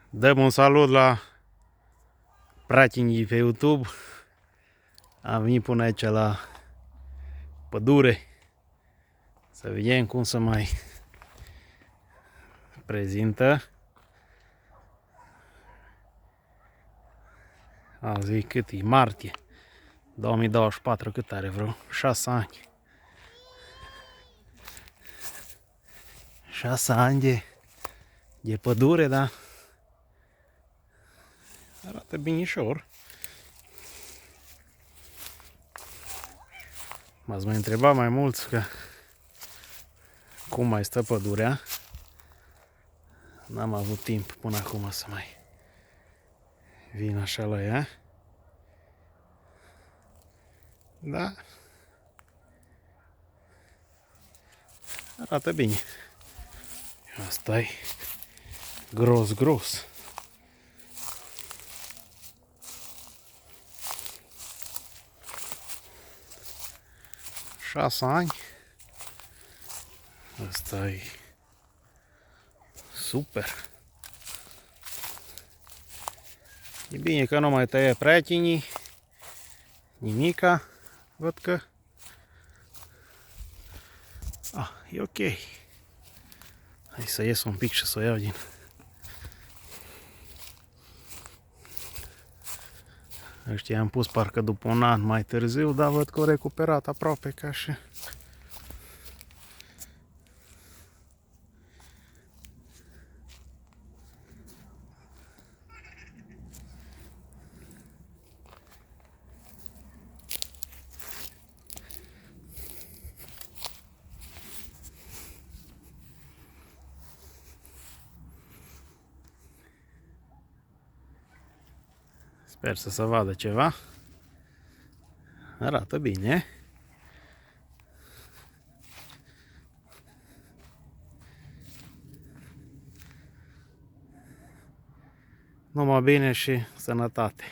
Dăm un salut la prietenii pe YouTube. Am venit până aici la pădure să vedem cum se mai prezintă. Azi cât e? Martie 2024, cât are? Vreo 6 ani. 6 ani de pădure, da? Arată binișor. M-ați mai întrebat mai mulți că cum mai stă pădurea. N-am avut timp până acum să mai vin așa la ea. Da. Arată bine. Asta e gros. 6 ani. Asta e super. E bine că nu mai tăie prietenii. Nimica. Văd că e ok. Hai să ies un pic și să o iau din... Ăștia am pus parcă după un an mai târziu, dar văd că au recuperat aproape ca și... Sper să se vadă ceva. Arată bine. Numai bine și sănătate.